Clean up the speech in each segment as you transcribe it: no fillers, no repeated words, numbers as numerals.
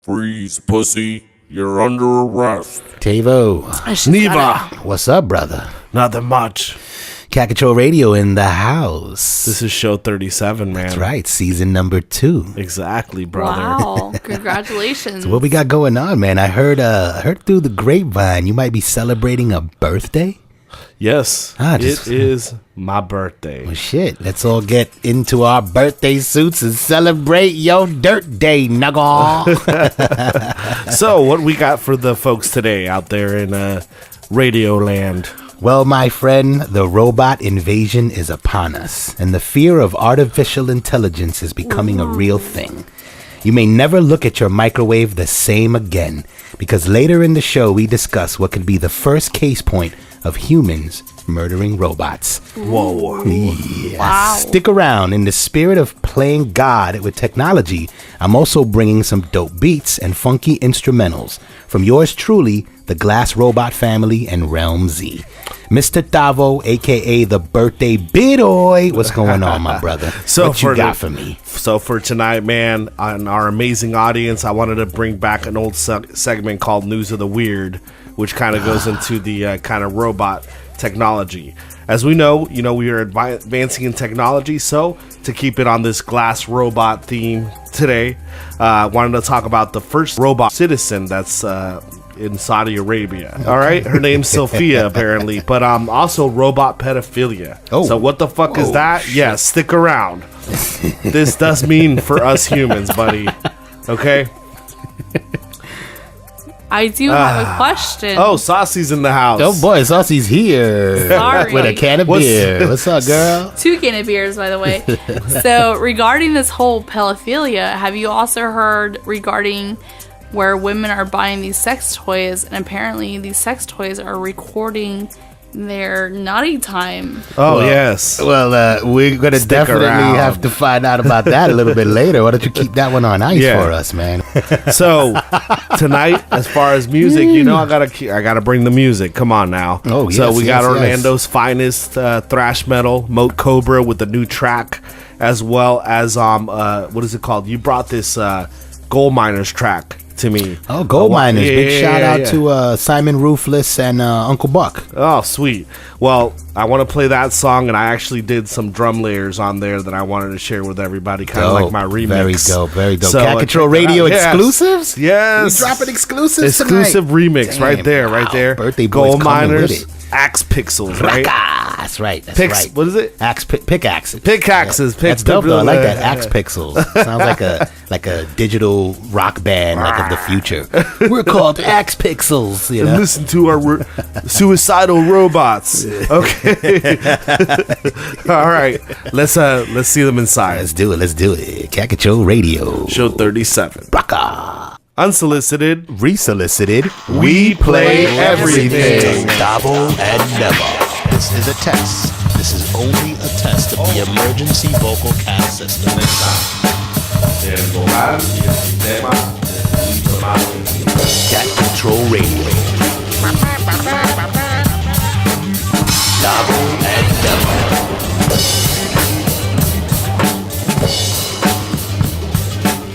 Freeze, pussy. You're under arrest. Tavo. Neva. What's up, brother? Nothing much. Cat Control Radio in the house. This is show 37, man. That's right. Season number 2. Exactly, brother. Wow. Congratulations. So what we got going on, man? I heard through the grapevine you might be celebrating a birthday. Yes. It is my birthday. Well, shit. Let's all get into our birthday suits and celebrate your dirt day, nuggle. So, what we got for the folks today out there in Radio Land? Well, my friend, the robot invasion is upon us, and the fear of artificial intelligence is becoming a real thing. You may never look at your microwave the same again, because later in the show we discuss what could be the first case point of humans murdering robots. Whoa. Yes. Wow. Stick around. In the spirit of playing God with technology, I'm also bringing some dope beats and funky instrumentals from yours truly, the Glass Robot family and Realm Z. Mr. Taavo, a.k.a. the birthday bidoy. What's going on, my brother? So what you got for me? So for tonight, man, on our amazing audience, I wanted to bring back an old segment called News of the Weird, which kind of goes into the kind of robot technology. As we know, we are advancing in technology, so to keep it on this glass robot theme today, I wanted to talk about the first robot citizen that's in Saudi Arabia. All right, her name's Sophia apparently, but also robot pedophilia. Oh. So what the fuck is that? Shit. Yeah, stick around. This does mean for us humans, buddy. Okay. I do have a question. Oh, Saucy's in the house. Oh boy, Saucy's here. Sorry. With a can of beer. What's up, girl? 2 can of beers, by the way. So, regarding this whole pedophilia, have you also heard regarding where women are buying these sex toys, and apparently these sex toys are recording their naughty time? Oh, yes. Well, we're going to definitely around. have to find out about that a little bit later. Why don't you keep that one on ice for us, man? So tonight, as far as music, I gotta bring the music. Come on now. Oh, yes, So we got yes, Orlando's finest thrash metal, Moat Cobra, with the new track, as well as what is it called? You brought this Gold Miners track to me. Oh, Gold Miners. Big shout out yeah. to Simon Ruthless and Uncle Buck. Oh, sweet. Well, I want to play that song, and I actually did some drum layers on there that I wanted to share with everybody, kind of like my remix. Very dope, very dope. So, Cat Control Radio exclusives? Yes. We dropping exclusives Exclusive tonight. remix. Damn, right there, wow. right there. Birthday boy's Gold coming with Miners, it. Axe Pixels, right? That's right. That's right. What is it? Pickaxes. Pickaxes. That's dope though. I like that. Axe Pixels. Sounds like a digital rock band, like of the future. We're called Axe Pixels. You know. And listen to our suicidal robots. Okay. All right. Let's see them inside. Let's do it. Cat Control Radio. Show 37. Braka. Unsolicited. Resolicited. We play everything. Taavo and Never. This is a test. This is only a test of the emergency vocal cast system. Cat Control Radio. Taavo and Never.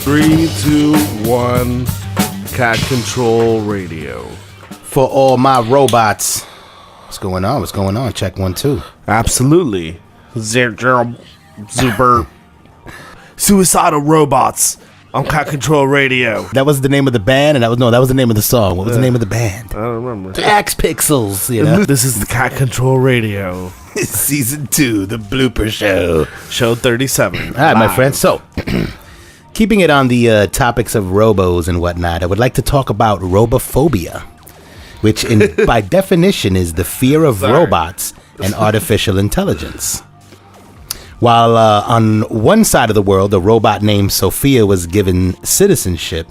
Three, two, one. Cat Control Radio. For all my robots. What's going on? What's going on? Check 1, 2. Absolutely. Super suicidal robots on Cat Control Radio. That was the name of the band, and that was the name of the song. What was the name of the band? I don't remember. Axe Pixels. You know, This is the Cat Control Radio. Season 2, the blooper show. Show 37. All right, my friends. So, keeping it on the topics of robos and whatnot, I would like to talk about robophobia, which by definition is the fear of robots and artificial intelligence. While on one side of the world, a robot named Sophia was given citizenship,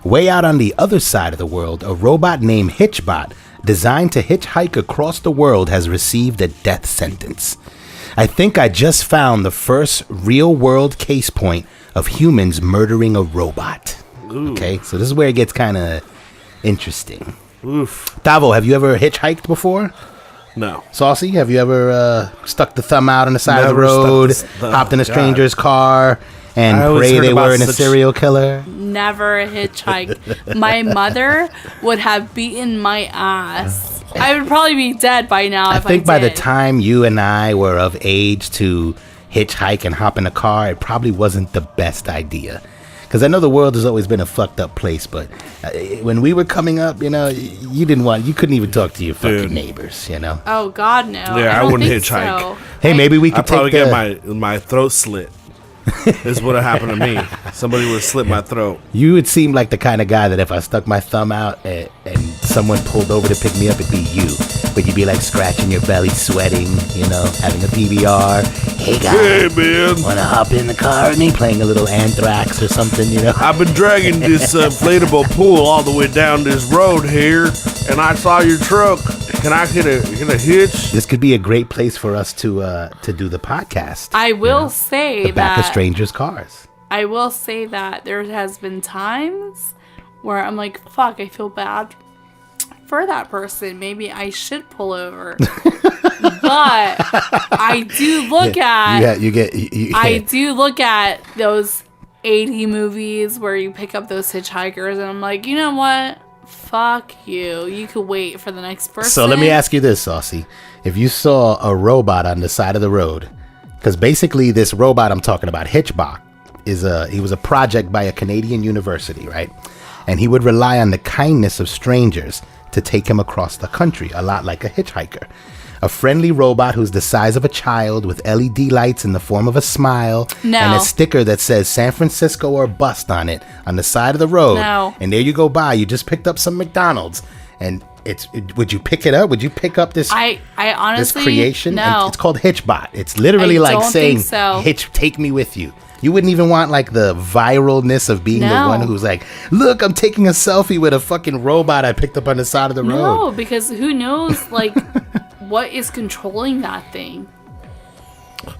way out on the other side of the world, a robot named Hitchbot, designed to hitchhike across the world, has received a death sentence. I think I just found the first real-world case point of humans murdering a robot. Ooh. Okay, so this is where it gets kind of interesting. Oof. Taavo, have you ever hitchhiked before? No. Saucy, have you ever stuck the thumb out on the side of the Never road, stuck the- hopped in a God. stranger's car, and I always pray heard they about weren't a such- serial killer? Never hitchhiked. My mother would have beaten my ass. I would probably be dead by now I if I think did. by the time you and I were of age to hitchhike and hop in a car, it probably wasn't the best idea. Because I know the world has always been a fucked up place, but when we were coming up, you couldn't even talk to your fucking Dude. neighbors, you know? Oh God, no. Yeah, I don't wouldn't think hitchhike. So. Hey, maybe we I could probably take get my throat slit. Is what happened to me. Somebody would slit my throat. You would seem like the kind of guy that if I stuck my thumb out and someone pulled over to pick me up, it'd be you. But you'd be like scratching your belly, sweating, having a PBR. Hey guys, man. want to hop in the car with me? Playing a little Anthrax or something, I've been dragging this inflatable pool all the way down this road here, and I saw your truck. Can I get a hitch? This could be a great place for us to do the podcast. I will say The back of that strangers' cars. I will say that there has been times where I'm like, fuck, I feel bad for that person. Maybe I should pull over. But I do look at I do look at those 80 movies where you pick up those hitchhikers and I'm like, you know what? Fuck you. You could wait for the next person. So let me ask you this, Saucy. If you saw a robot on the side of the road, because basically this robot I'm talking about, Hitchbot, he was a project by a Canadian university, right? And he would rely on the kindness of strangers to take him across the country, a lot like a hitchhiker. A friendly robot who's the size of a child with LED lights in the form of a smile and a sticker that says San Francisco or bust on it on the side of the road. No. And there you go by. You just picked up some McDonald's. And would you pick it up? Would you pick up this I honestly, this creation? no. And it's called Hitchbot. It's literally I like don't saying, think so. Hitch, take me with you. You wouldn't even want like the viralness of being the No. one who's like, look, I'm taking a selfie with a fucking robot I picked up on the side of the road. No, because who knows, like, what is controlling that thing?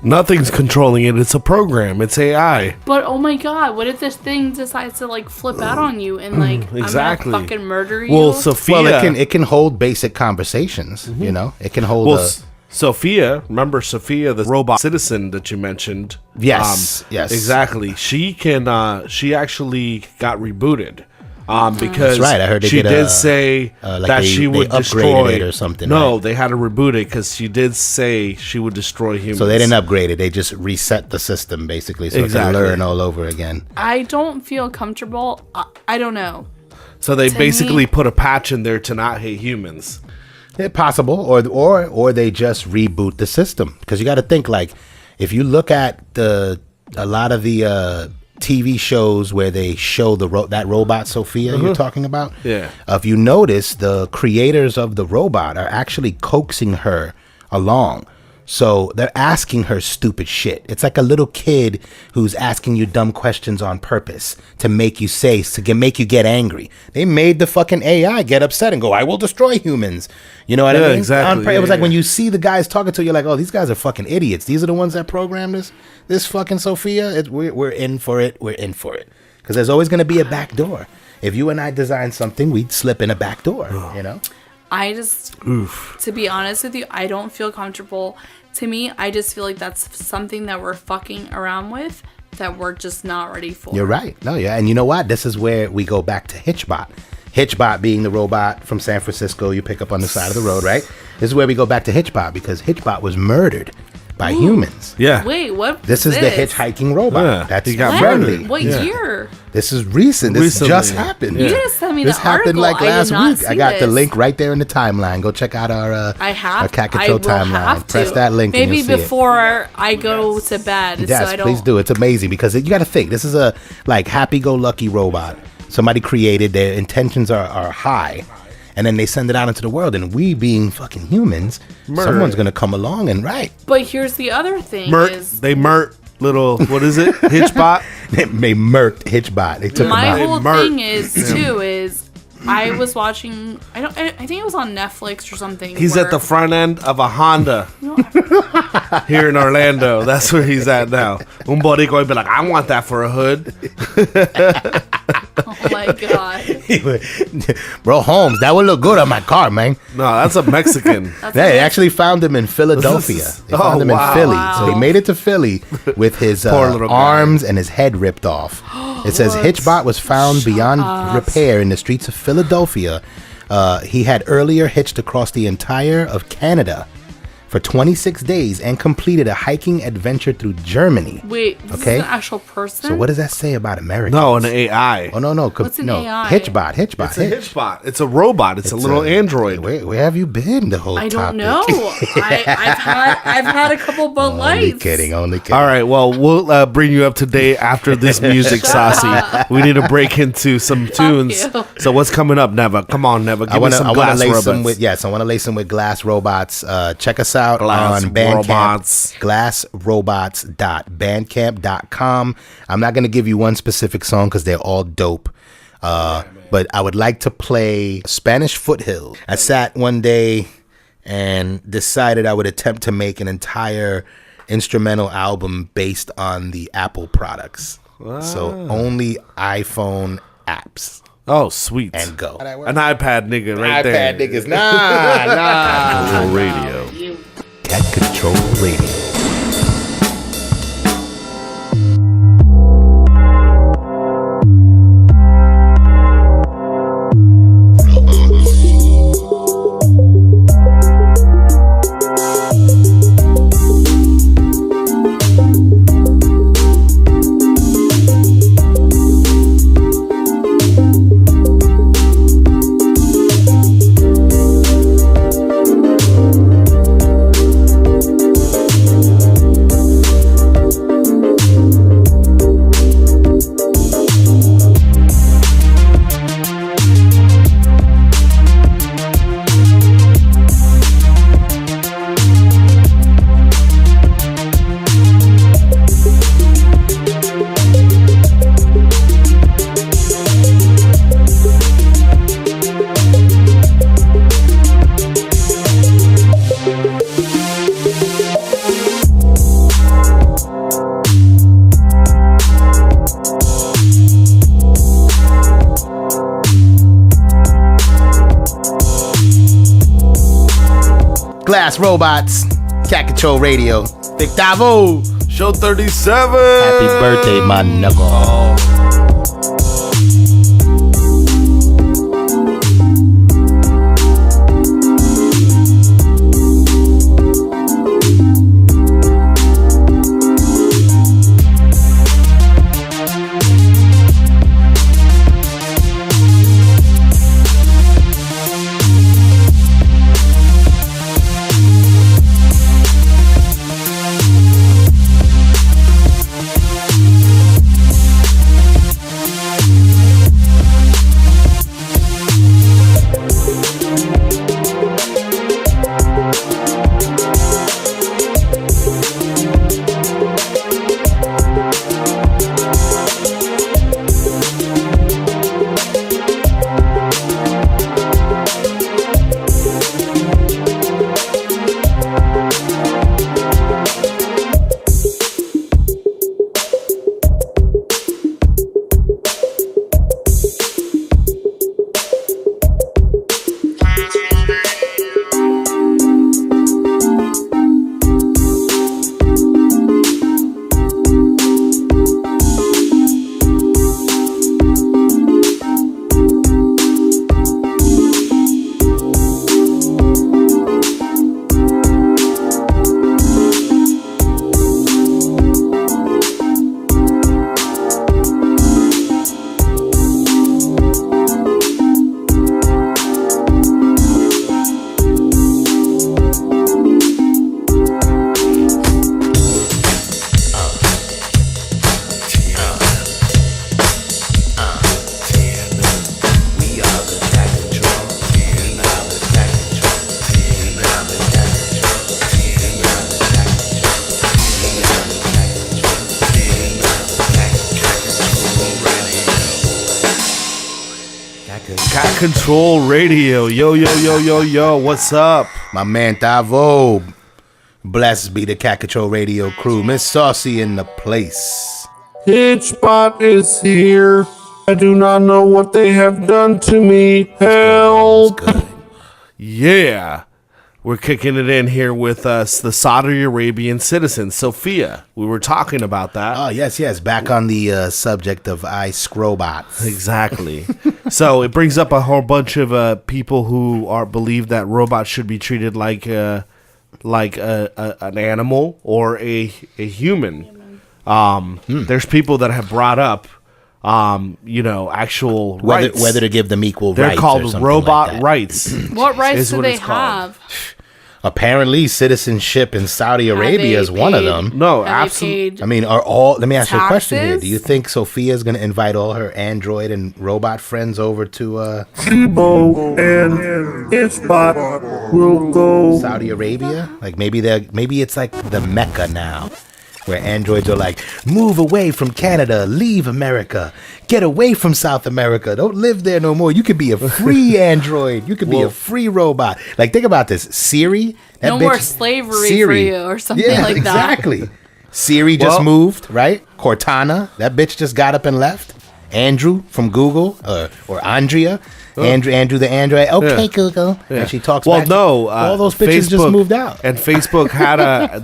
Nothing's controlling it. It's a program. It's AI. But oh my god, what if this thing decides to like flip out on you and like Exactly. I'm gonna fucking murder you? Well, Sophia. Well, it can hold basic conversations, It can hold Sophia, remember Sophia, the robot citizen that you mentioned? Yes, yes. Exactly. She can. She actually got rebooted. Because That's right, I heard they she did did say like that they- she would they upgraded destroy it or something, No, right? they had to reboot it because she did say she would destroy humans. So they didn't upgrade it. They just reset the system, basically, so it Exactly. can learn all over again. I don't feel comfortable. I don't know. So they To basically me- put a patch in there to not hate humans. Possible, or they just reboot the system. Because you got to think, like, if you look at a lot of the TV shows where they show that robot Sophia you're talking about. Yeah. If you notice, the creators of the robot are actually coaxing her along. So they're asking her stupid shit. It's like a little kid who's asking you dumb questions on purpose to make you make you get angry. They made the fucking AI get upset and go, I will destroy humans. You know what I Yeah, mean? exactly. It was Yeah, like when yeah. you see the guys talking to you, you're like, oh, these guys are fucking idiots. These are the ones that programmed this fucking Sophia. We're in for it. We're in for it. Because there's always going to be a back door. If you and I design something, we'd slip in a back door, I just, to be honest with you, I don't feel comfortable. To me, I just feel like that's something that we're fucking around with that we're just not ready for. You're right. No, yeah. And you know what? This is where we go back to Hitchbot. Hitchbot being the robot from San Francisco you pick up on the side of the road, right? This is where we go back to Hitchbot because Hitchbot was murdered by humans. Yeah. Wait, what? This is the hitchhiking robot. Yeah, That's he got friendly. murdered. What Yeah. year? This is recent. This Recently. just happened. Yeah. You just sent me This the happened article. like I last did not week. see I got the this. link right there in the timeline. Go check out our I have. Cat I Control will timeline. have to. Press that link. Maybe and you'll see before I go to bed. it. so Yes, I don't. please do. It's amazing because you got to think. This is a like happy-go-lucky robot. Somebody created. Their intentions are high. And then they send it out into the world, and we being fucking humans, someone's gonna come along and But here's the other thing: is They murked little, what is it? Hitchbot? they murked Hitchbot. They took him my out. whole Mark. thing is too is I was watching. I think it was on Netflix or something. He's at the front end of a Honda here in Orlando. That's where he's at now. Un boricua would be like, I want that for a hood. Oh my god. Bro, Holmes, that would look good on my car, man. No, that's a Mexican. They actually found him in Philadelphia. They found him in Philly. So he made it to Philly with his arms and his head ripped off. It says Hitchbot was found beyond repair in the streets of Philadelphia. He had earlier hitched across the entire of Canada for 26 days and completed a hiking adventure through Germany. Wait, this is an actual person? So what does that say about Americans? No, an AI. Oh, no. What's an AI? Hitchbot. It's a Hitchbot. It's a robot. It's a little android. Where have you been the whole I topic? don't know. I've had a couple Bud Lights. Only kidding. All right, well, we'll bring you up to date after this music, Saucy. We need to break into some tunes. you. So what's coming up, Neva? Come on, Neva. Give me some Glass Robots. I want to lace them with Glass Robots. Check us out Glass on Bandcamp. Robots. Glassrobots.bandcamp.com. I'm not going to give you one specific song because they're all dope. But I would like to play Spanish Foothills. I sat one day and decided I would attempt to make an entire instrumental album based on the Apple products. So only iPhone apps. Oh, sweet. And go. An iPad nigga right there. iPad niggas. Nah. Radio. Cat Control Radio. Glass Robots, Cat Control Radio. Big Taavo. Show 37. Happy birthday, my knuckle. Cat Control Radio. Yo, yo, yo, yo, yo. What's up? My man Taavo. Blessed be the Cat Control Radio crew. Miss Saucy in the place. Hitchbot is here. I do not know what they have done to me. Help! Good. Yeah. We're kicking it in here with us, the Saudi Arabian citizen, Sophia. We were talking about that. Oh, yes. Back on the subject of ice robots. Exactly. So it brings up a whole bunch of people who believe that robots should be treated like an animal or a human. There's people that have brought up, actual rights. Whether to give them equal They're rights. called or robot like that. rights. What rights is do what they it's called. have? Apparently, citizenship in Saudi Arabia is one of them. No, Have they absolutely. paid I mean, let me ask you a question here. taxes? Do you think Sophia is going to invite all her android and robot friends over to Tebow and Hitchbot will go. Saudi Arabia? Like maybe it's like the Mecca now, where androids are like, move away from Canada, leave America, get away from South America, don't live there no more. You could be a free android, you could be a free robot. Like think about this, Siri. That No bitch, more slavery for you or something like that. Exactly. Siri just moved, right? Cortana, that bitch just got up and left. Andrew from Google, or Andrea. Andrew the android. Okay, Google. Yeah. And she talks back. All those bitches just moved out. And Facebook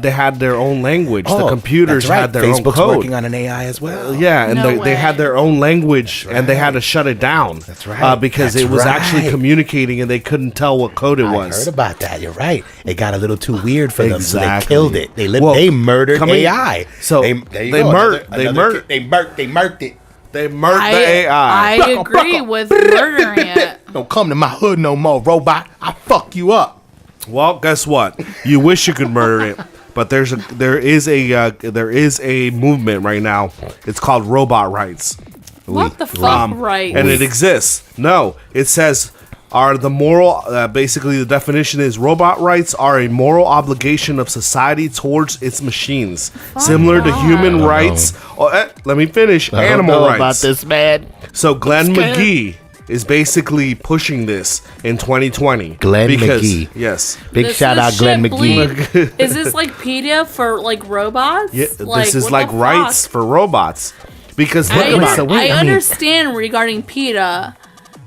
they had their own language. The computers that's right. had their Facebook's own code. working on an AI as well. Yeah, and No they had way. their own language, and they had to shut it down. That's right. Because That's it was right. actually communicating, and they couldn't tell what code it I was. heard about that. You're right. It got a little too weird for them, so they Exactly. killed it. They Well, murdered coming- AI. So there you go. they murked it. They murked the AI. I agree with murdering it. Don't come to my hood no more, robot. I'll fuck you up. Well, guess what? You wish you could murder it, but there is a movement right now. It's called robot rights, What the fuck, right? and it exists. No, it says basically the definition is robot rights are a moral obligation of society towards its machines, similar to human rights. Let me finish. Animal rights. this, man. So Glenn McGee is basically pushing this in 2020. Glenn McGee. Yes. Big Does shout this out, Glenn shit McGee. bleed? Is this like PETA for like robots? Yeah, this is what like the rights fuck? for robots. Because I, think about it. I understand regarding PETA,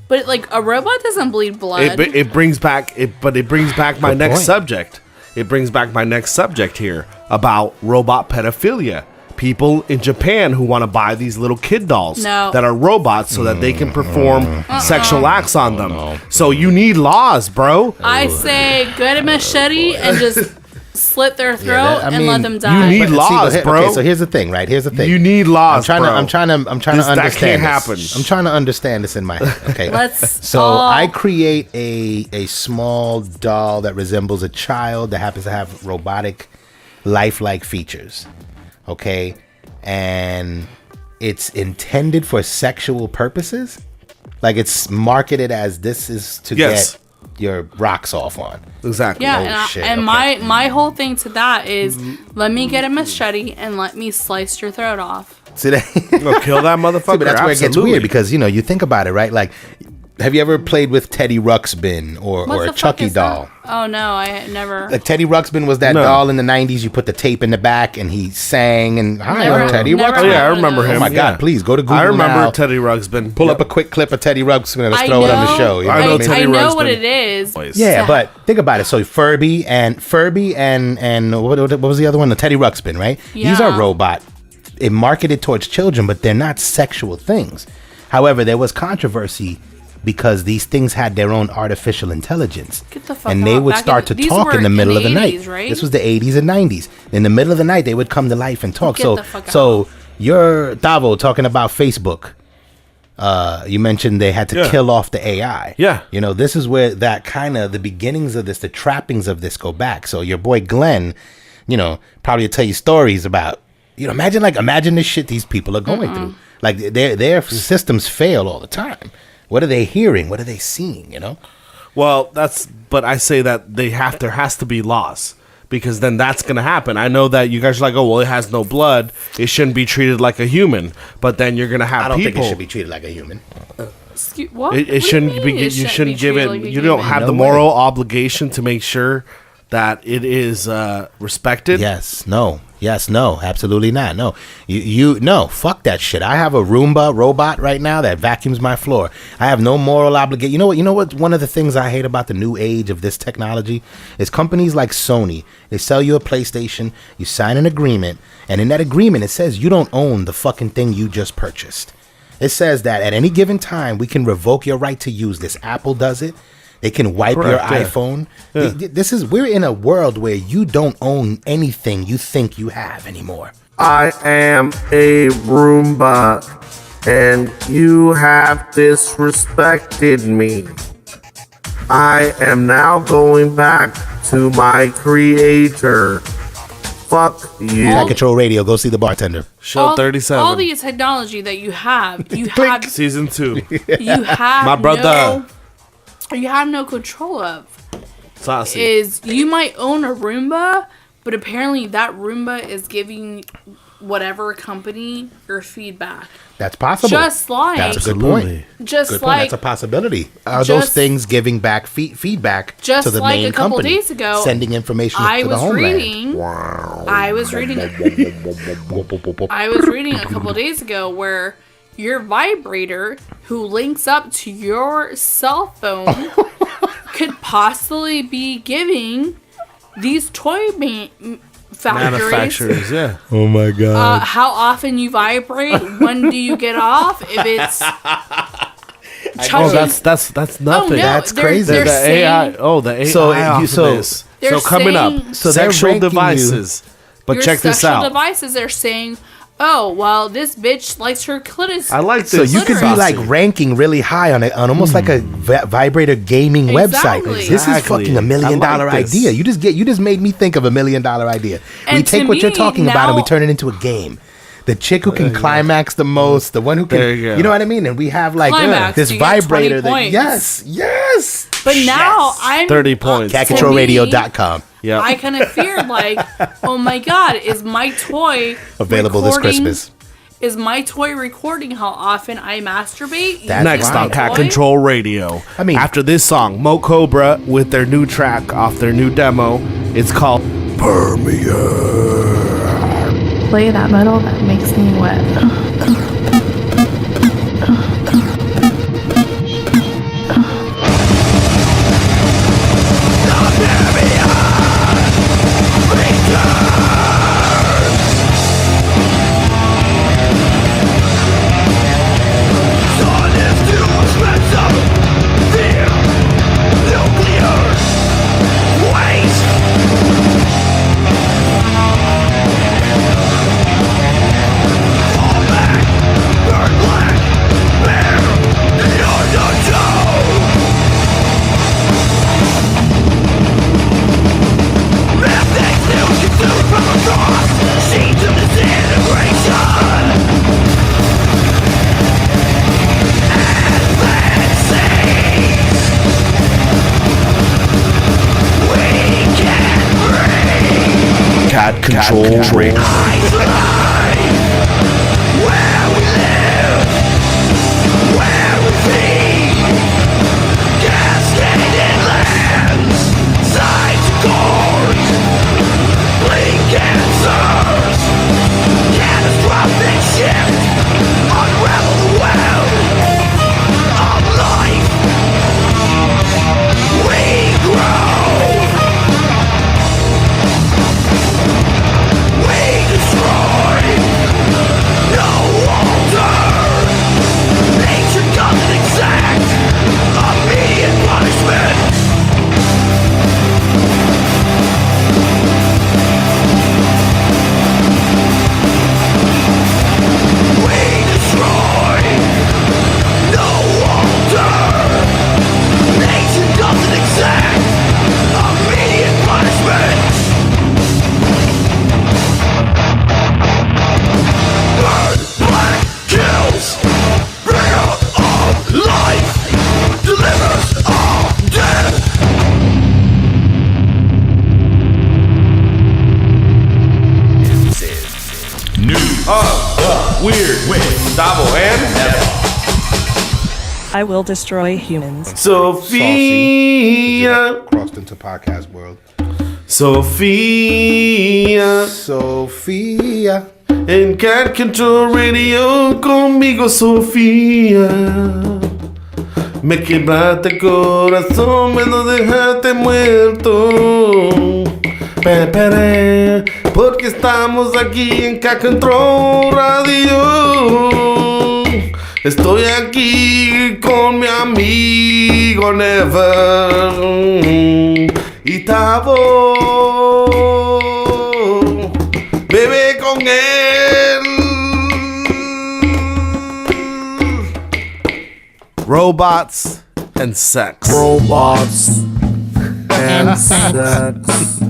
but like a robot doesn't bleed blood. It brings back my Good next point. subject. It brings back my next subject here about robot pedophilia. People in Japan who want to buy these little kid dolls that are robots so that they can perform sexual acts on them. So you need laws, bro. I say get a machete and just slit their throat and let them die. you need But laws, bro. Okay, so here's the thing, right? Here's the thing. You need laws, I'm bro. trying to understand that can't this. happen. I'm trying to understand this in my head. Okay. Let's So all- I create a small doll that resembles a child that happens to have robotic, lifelike features. Okay, and it's intended for sexual purposes. Like it's marketed as this is to Yes. get your rocks off on. Exactly. Yeah, Oh, and, shit, and okay. my whole thing to that is let me get a machete and let me slice your throat off. So that, Go kill that motherfucker. but that's where it gets Absolutely. weird because you think about it, right? Like, have you ever played with Teddy Ruxpin or What a the fuck Chucky is doll? that? Oh no, I never. Like Teddy Ruxpin was that No. doll in the 90s. You put the tape in the back and he sang and hi, Never- I'm Teddy never Ruxpin. Oh, yeah, I had one of remember those. him. Oh my Yeah. God, please go to Google I remember now. Teddy Ruxpin. Pull up a quick clip of Teddy Ruxpin and let's I throw it on the know- show. You know I what know I mean? Teddy I know what Ruxpin. it is. Yeah, but think about it. So Furby and what was the other one? The Teddy Ruxpin, right? These are Yeah. robot. It marketed towards children, but they're not sexual things. However, there was controversy because these things had their own artificial intelligence. Get the fuck and they out. would Back start in- to these talk were in the middle of the in the night. 80s, right? This was the 80s and 90s. In the middle of the night, they would come to life and talk. Get So, the fuck so you're Taavo talking about Facebook. You mentioned they had to Yeah. kill off the AI. Yeah. This is where that kind of the beginnings of this, the trappings of this go back. So your boy Glenn, probably tell you stories about, imagine the shit these people are going through. Like their systems fail all the time. What are they hearing? What are they seeing? Well, but I say that there has to be laws because then that's going to happen. I know that you guys are like, oh, well, it has no blood. It shouldn't be treated like a human. But then you're going to have I don't people. think it should be treated like a human. What? It What do shouldn't you be. mean You shouldn't give treated it. like a You don't human? have No the way. moral obligation to make sure that it is respected. Yes, no, absolutely not. No, no, fuck that shit. I have a Roomba robot right now that vacuums my floor. I have no moral obligation. You know what? One of the things I hate about the new age of this technology is companies like Sony. They sell you a PlayStation, you sign an agreement, and in that agreement it says you don't own the fucking thing you just purchased. It says that at any given time we can revoke your right to use this. Apple does it. They can wipe your Correct, yeah. iPhone. Yeah. We're in a world where you don't own anything you think you have anymore. I am a Roomba, and you have disrespected me. I am now going back to my creator. Fuck you. Cat Control Radio, go see the bartender. Show 37. All the technology that you have Season 2. you have My brother. you have no control of. Saucy. Is you might own a Roomba, but apparently that Roomba is giving whatever company your feedback. That's possible. Just like That's a good point. Just Good point. like That's a possibility. Are those just- things giving back feedback Just to the like main a couple company, days ago, sending information I to the was homeland? reading. I was reading. I was reading a couple days ago where your vibrator, who links up to your cell phone, could possibly be giving these toy factories Manufacturers, yeah. Oh my god! how often you vibrate, when do you get off, if it's Oh, that's nothing. Oh, no, That's they're- crazy. They're The AI. saying, Oh, the AI. So, off you- of so- this. They're So coming saying- up, So they're sexual ranking you- devices. But your check this sexual out. devices are saying, oh, well, this bitch likes her clitoris. I like So this. you could be Saucy. like ranking really high on almost like a vibrator gaming website. Exactly. This is Exactly. fucking $1 million I like this. idea. You just made me think of $1 million idea. We And take to what you're me, talking about and we now- turn it into a game. The chick who can climax the most, the one who can, There you go. you know what I mean? And we have like Climax, this you get 20 vibrator that, points. yes. But now I'm 30 points. CatControlRadio.com. Yeah. I kind of feared like, oh my god, is my toy Available this recording- Christmas. Is my toy recording how often I masturbate? That's Next right. on Cat Toy? Control Radio. I mean- after this song, Mo Cobra with their new track off their new demo. It's called Permeate. Play that metal that makes me wet. Cat Control Radio. Weird with Taavo and I will destroy humans. Sophia. Crossed into podcast world. Sophia. Sophia. En Cat Control Radio conmigo, Sofía. Me quebraste el corazón, me lo dejaste muerto. Porque estamos aquí en Cat Control Radio. Estoy aquí con mi amigo Never y Taavo. Bebe con él. Robots and sex. Robots and sex.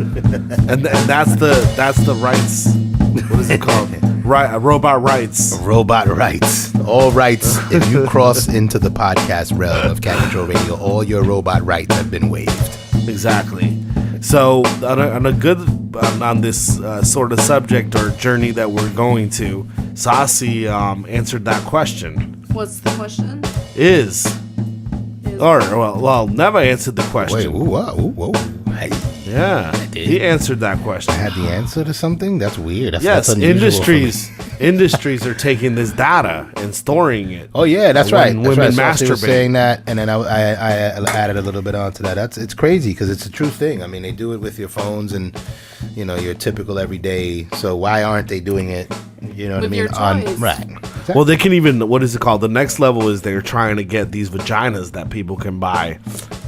And that's the rights. What is it called? Right, robot rights. Robot rights. All rights. If you cross into the podcast realm of Cat Control Radio, all your robot rights have been waived. Exactly. So on this sort of subject or journey that we're going to, Saucy answered that question. What's the question? Never answered the question. Wait, whoa. Hey, Yeah, he answered that question. I had the answer to something? That's weird. Yes, that's unusual for me. industries are taking this data and storing it. Oh yeah, that's right. When That's women right. So I was masturbate. saying that, and then I added a little bit onto that. It's crazy because it's a true thing. I mean, they do it with your phones and your typical everyday. So why aren't they doing it? You know what With I mean? your toys. Right. Well, they can even, what is it called? The next level is they're trying to get these vaginas that people can buy,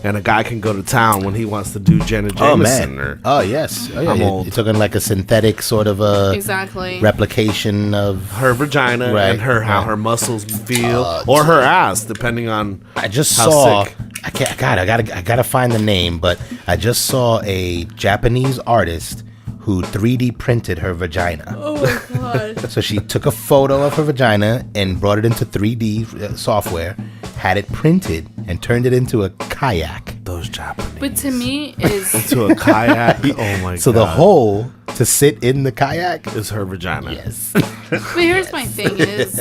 and a guy can go to town when he wants to do Janet Oh Jameson. man. Oh yes. Oh, yeah. I'm old. You're talking like a synthetic sort of a Exactly. replication of. Her vagina Right, and how right. her muscles feel, or her ass, depending on. I just how saw. sick. I gotta find the name, but I just saw a Japanese artist who 3D printed her vagina. Oh my god. So she took a photo of her vagina and brought it into 3D software, had it printed, and turned it into a kayak. Those Japanese. But to me is To a kayak. Oh my god. So the hole to sit in the kayak. is her vagina. Yes. but here's my thing is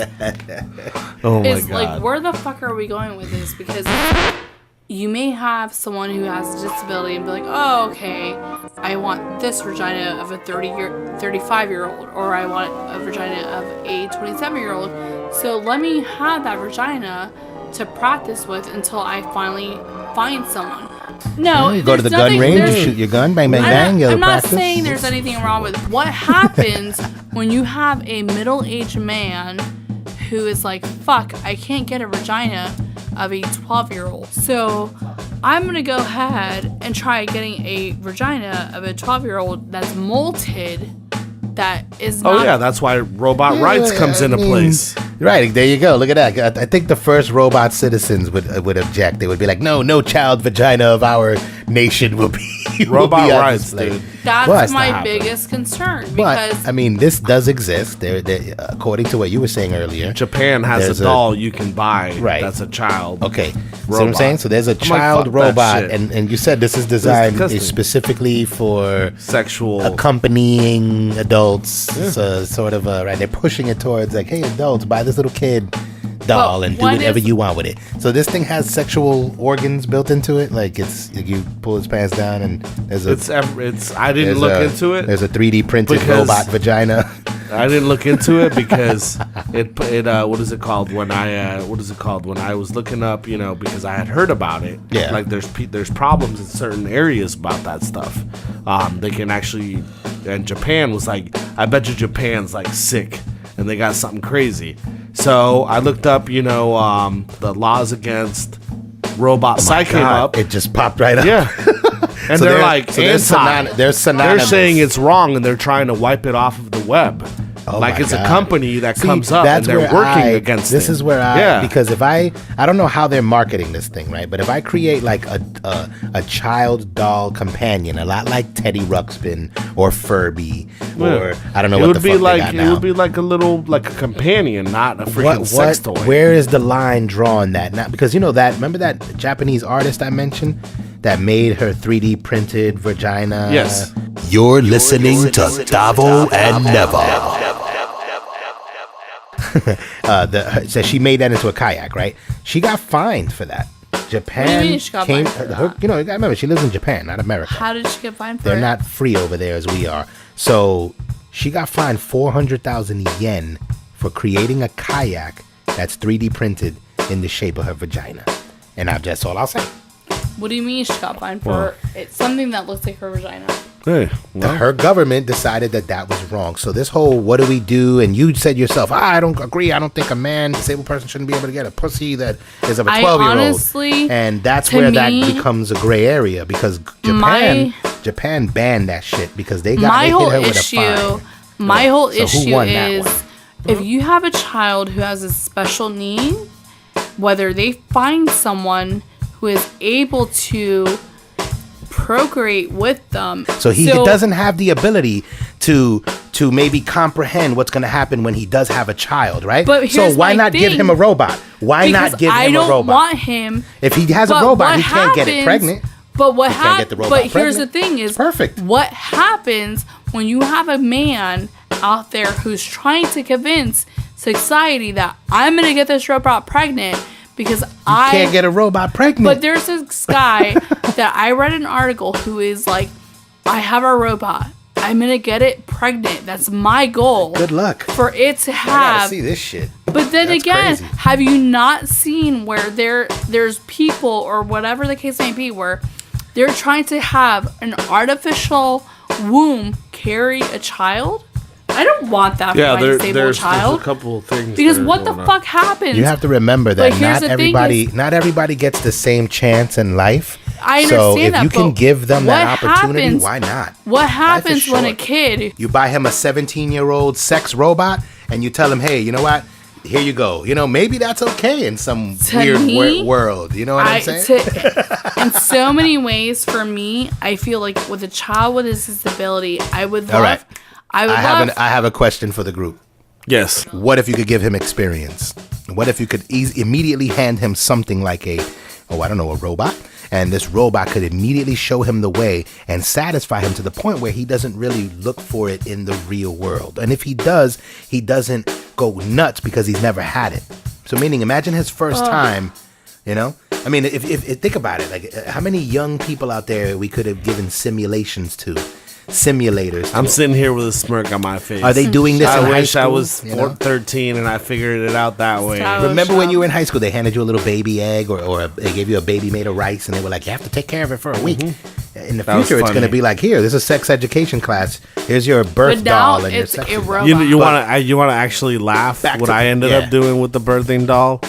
Oh my is god. like where the fuck are we going with this? Because you may have someone who has a disability and be like, oh, okay, I want this vagina of a 35-year-old, or I want a vagina of a 27-year-old. So let me have that vagina to practice with until I finally find someone. No, You go to the there's gun nothing- range, you there's- shoot your gun, bang, bang, bang. You I'm not practice. saying there's anything wrong with it. What happens when you have a middle-aged man who is like, fuck, I can't get a vagina of a 12-year-old. So I'm going to go ahead and try getting a vagina of a 12-year-old that's molted, that is not... Oh yeah, that's why robot rights comes into place. Right, there you go. Look at that. I think the first robot citizens would object. They would be like, no child vagina of our nation will be Robot on rights, display." dude. That's Well, my not happening. biggest concern, But because I mean, this does exist. There, according to what you were saying earlier. Japan has There's a doll you can buy. Right. That's a child. Okay, see what I'm Robot. saying? So there's a I'm like, child fuck that robot, shit. and you said this is designed disgusting. specifically for Sexual. accompanying adults. So sort of right. They're pushing it towards like, hey, adults, buy this little kid doll But and do what whatever if- you want with it. So this thing has sexual organs built into it. Like it's like you pull his pants down and there's a It's. I didn't look into it. There's a 3D printed because- robot vagina. I didn't look into it because it what is it called when I was looking up, because I had heard about it. Yeah. Like there's problems in certain areas about that stuff. They can actually, and Japan was like, I bet you Japan's like sick and they got something crazy. So I looked up, the laws against robot psych came up. It just popped right up. Yeah. And So they're like so they're anti. they're synonymous. They're saying it's wrong and they're trying to wipe it off of the web. Oh like my it's God. a company that See, comes up and that's they're where working against it. This is where Yeah. because if I don't know how they're marketing this thing, right? But if I create like a child doll companion, a lot like Teddy Ruxpin or Furby, or I don't know what the fuck they got now. It would be like a companion, not a freaking sex toy. Where is the line drawn that now? Because remember that Japanese artist I mentioned that made her 3D printed vagina? Yes. You're listening to Taavo and Neva. So she made that into a kayak, right? She got fined for that. Japan What do you mean she got fined for that? You know, you gotta remember, she lives in Japan, not America. How did she get fined for They're it? not free over there as we are. So she got fined 400,000 yen for creating a kayak that's 3D printed in the shape of her vagina. And that's all I'll say. What do you mean she got fined for it's something that looks like her vagina? Hey, well, Her government decided that was wrong. So this whole what do we do? And you said yourself, I don't agree. I don't think a disabled person shouldn't be able to get a pussy that is of a 12-year-old. Honestly, And that's to where that me, becomes a gray area because Japan banned that shit because they hit her with a fine. My whole So who issue won that is one? if you have a child who has a special need, whether they find someone who is able to procreate with them. So he doesn't have the ability to maybe comprehend what's going to happen when he does have a child, right? But so here's why my not give thing, him a robot? Why not give him a robot? I don't want him. If he has a robot, he can't get it pregnant. But what can't get the robot But here's the pregnant. thing: is It's perfect. What happens when you have a man out there who's trying to convince society that I'm going to get this robot pregnant because I can't get a robot pregnant? But there's this guy that I read an article who is like, I have a robot. I'm going to get it pregnant. That's my goal. Good luck. For it to I have. gotta see this shit. But then That's again, crazy. have you not seen where there's people or whatever the case may be where they're trying to have an artificial womb carry a child? I don't want that for my disabled there's child. a couple of things. Because that are what the going on. fuck happens? You have to remember that But here's the thing not everybody gets the same chance in life. I So understand if that, you can but give them that what opportunity, happens- why not? What Life is happens when a short. kid? You buy him a 17-year-old sex robot and you tell him, hey, you know what? Here you go. You know, maybe that's okay in some To weird me, world. You know what I'm saying? In so many ways, for me, I feel like with a child with a disability, I would love. All right. I would I love. have a question for the group. Yes. What if you could give him experience? What if you could immediately hand him something like a robot? And this robot could immediately show him the way and satisfy him to the point where he doesn't really look for it in the real world. And if he does, he doesn't go nuts because he's never had it. So meaning, imagine his first time, you know? I mean, if think about it, like how many young people out there we could have given simulators to? I'm sitting here with a smirk on my face. Are they doing this in I high wish I school, was you know? 13 and I figured it out that way. Stop. Remember when you were in high school, they handed you a little baby egg or they gave you a baby made of rice and they were like, you have to take care of it for a week. In the That was future, it's going to funny. be like, here, this is a sex education class. Here's your birth But now doll and your it's sex a doll. robot. You want to actually laugh Back what to- I ended yeah. up doing with the birthing doll?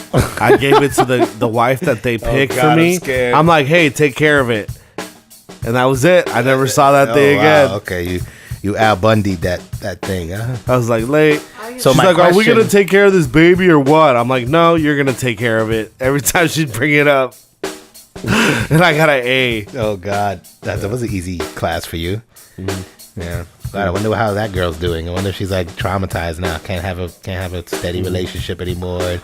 I gave it to the wife that they picked God, for I'm me. scared. I'm like, hey, take care of it. And that was it. I never saw that thing again. Okay, you Al Bundy that thing, huh? I was like, late. So She's my like, are we question- going to take care of this baby or what? I'm like, no, you're going to take care of it. Every time she'd bring it up. And I got an A. Oh God, that was an easy class for you. Yeah. God, I wonder how that girl's doing. I wonder if she's like traumatized now. Can't have a steady relationship anymore.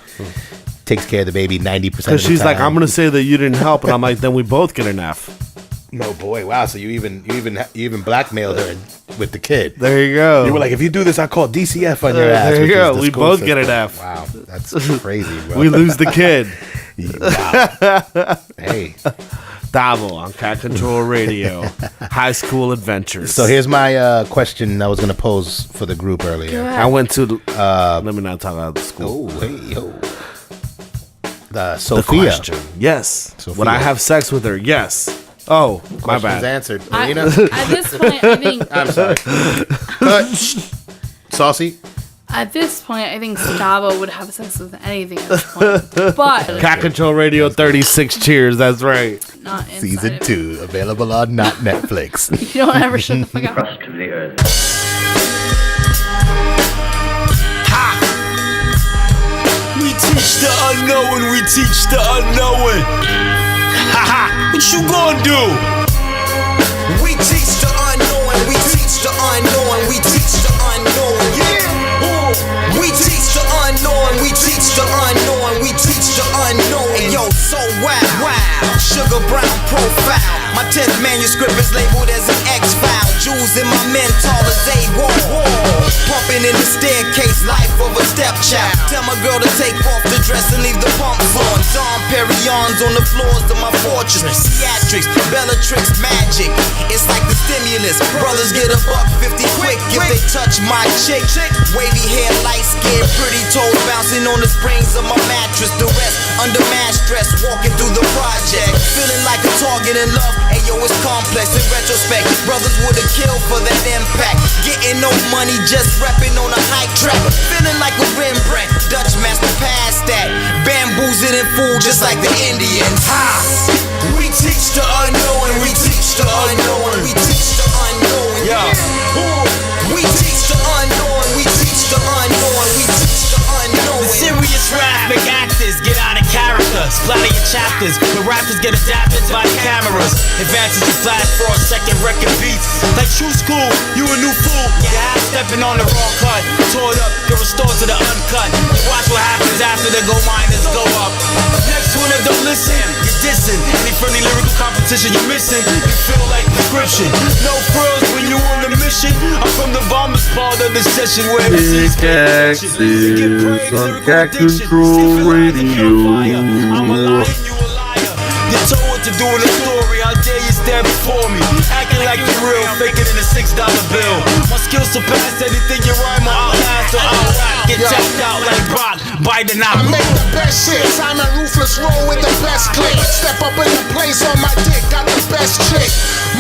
Takes care of the baby 90% of the time. Because she's like, I'm going to say that you didn't help. And I'm like, then we both get an F. No boy, wow. So you even blackmailed her with the kid. There you go. You were like, if you do this, I'll call DCF on your ass. there you which is go. the We school both get an system. F. Wow, that's crazy, bro. We lose the kid. Wow. Hey. Taavo on Cat Control Radio. High School Adventures. So here's my question I was going to pose for the group earlier. I went to. let me not talk about the school. Oh, hey, yo. The Sophia. question. Yes. Sophia. Would I have sex with her? Yes. Oh, my Question's bad. answered. At Marina? this point, I think. I'm sorry. Cut. Saucy. At this point, I think Taavo would have sex with anything at this point. But Cat Control Radio 36 Cheers. That's right. not inside Season of it. 2. Available on not Netflix. You don't ever shut the fuck up. crust of the earth. We teach the unknown, we teach the unknowing. Haha, what you gonna do? We teach the unknown, we teach the unknown, we teach the unknown, yeah. We teach the unknown, we teach the unknown, we teach the unknown. Yo, so wow, wow, sugar brown profile. My 10th manuscript is labeled as an X-file. Jewels in my mental as a wall. Pumping in the staircase, life of a stepchild. Tell my girl to take off the dress and leave the pumps on. Dom Perignons on the floors of my fortress. Theatrics, Bellatrix, magic. It's like the stimulus. Brothers get $1.50 quick if they touch my chick. Wavy hair, light skin, pretty toes bouncing on the springs of my mattress. The rest under mad stress, walking through the project. Feeling like a target in love. Ayo, it's complex in retrospect. Brothers would've killed for that impact. Getting no money, just repping on a high track. Feeling like a Rembrandt, Dutch master past that. Bamboozled and fooled just like the Indians. Ha! We teach the unknown, we teach the unknown, we teach the unknown. Yeah. We teach the unknown, we teach the unknown, we teach the unknown. The serious rap make actors get out of character. Splatter your chapters, the rappers get adapted by the cameras. Advances to flash for a second record beats. Like true school, you a new fool. You're half stepping on the wrong cut. Tore it up, get restored to the uncut. You watch what happens after the gold miners go up. Next one that don't listen, you're dissing. Any friendly lyrical competition you're missing. You feel like prescription. No frills when you on a mission. I'm from the bombers part of the session where Big Axis on Cat Control Radio. I'm a liar, you a liar. You're told what to do in the story. How dare you stand before me? Acting like you're real, faking in a $6 bill. My skills surpass anything you rhyme or outlast or out rap. Get tapped out like Brock, Biden out. I make the best shit. Simon Ruthless roll with the best click. Step up in the place on my dick, got the best chick.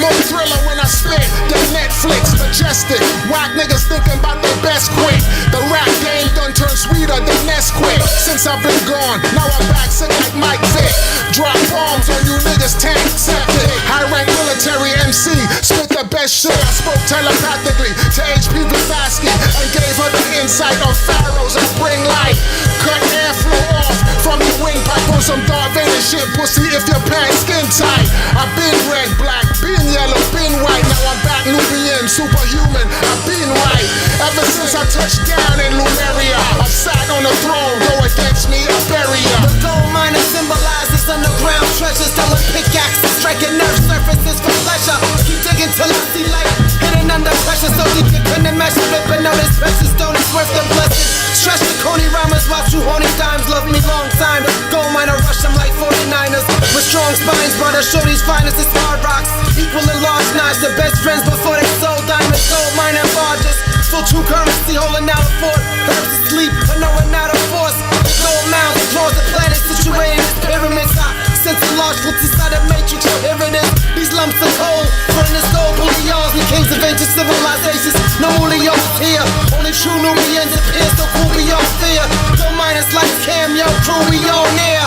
More thriller when I spit than Netflix. Majestic, whack niggas thinking about their best quick. The rap game done turned sweeter than Nesquik. Since I've been gone, now I'm back sick like Mike Vick. Drop bombs on you niggas, tank septic. High rank military MC, spit the best shit. I spoke telepathically to HP Blavatsky and gave her the insight on pharaohs and bring light. Cut airflow off from your windpipe on some Darth Vader shit, pussy, if your pants skin tight. I've been red, black, been yellow, been white. Now I'm back Nubian, superhuman, I've been right. Ever since I touched down in Lumeria, I've sat on the throne, go against me, I bury ya. The gold miner symbolizes underground treasures. Throwing pickaxes, striking nerve surfaces for pleasure. Keep digging till I see light, hidden under pressure. So deep you couldn't measure it, but no, this precious stone is worth the blessing. Stretch the Coney rhymers while true horny dimes love me long time. Gold miner rush them like 49ers with strong spines. Brother, show these finest, it's hard rocks. Equal in large knives, the best friends before they sold diamonds. Gold miner barges, full true currency, holding out a fort. Herbs asleep, but knowing out of force. The gold mounds, claws the planet situated in pyramids. Since the large flips inside a matrix, so here it is. These lumps of coal, burning this gold bullions and kings of ancient civilizations. No Mulions here, only true Nubians appear so cool beyond fear. Gold miners like Cameo, crew, we on air.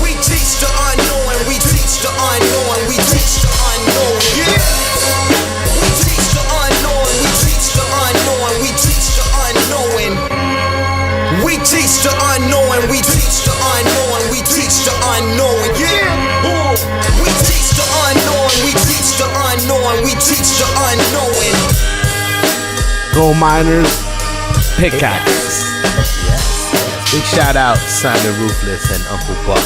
We teach the unknown, we teach the unknown, we teach the unknown. Yeah. We teach the unknown, we teach the unknown, we teach the unknown. We teach the unknown, we teach the unknown, we teach the unknown. Yeah. We teach the unknown, we teach the unknown, we teach the unknown. Gold miners, pickaxe. Yes. Big shout out Simon Ruthless and Uncle Buck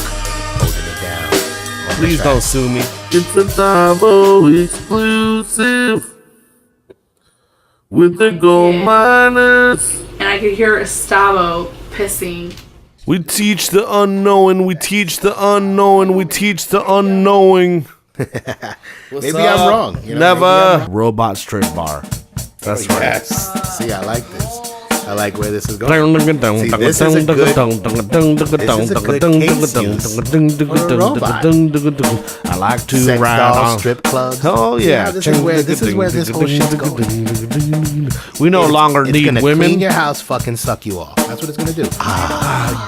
holding it down. on the Please track. don't sue me. It's a Taavo exclusive with the gold miners. And I could hear Gustavo pissing. We teach the unknowing, we teach the unknowing, we teach the unknowing. Maybe I'm wrong. You know, Never. Robot strip bar. That's right. Yes. See, I like this. I like where this is going. See, this is a good case for a robot. I like to Sex ride dolls, on strip clubs. Oh yeah, this is where this whole shit's going. We no longer It's need gonna women. clean your house, fucking suck you off. That's what it's gonna do.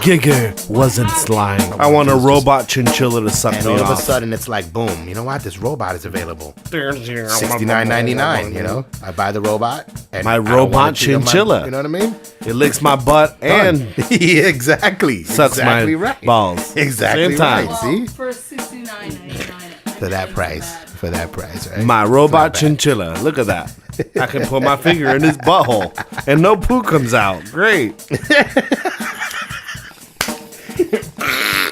Gigger wasn't lying. I want a robot chinchilla to suck And me all of a off. sudden, it's like, boom. You know what? This robot is available. $69.99. You know, I buy the robot. And My I don't robot want it to eat on my- chinchilla. You know what I mean? It licks my butt and yeah, exactly. sucks exactly my right. balls. Exactly Same time. right. See, For $69.99. for that price, right? My robot Not bad. chinchilla. Look at that. I can put my finger in his butthole and no poo comes out. Great.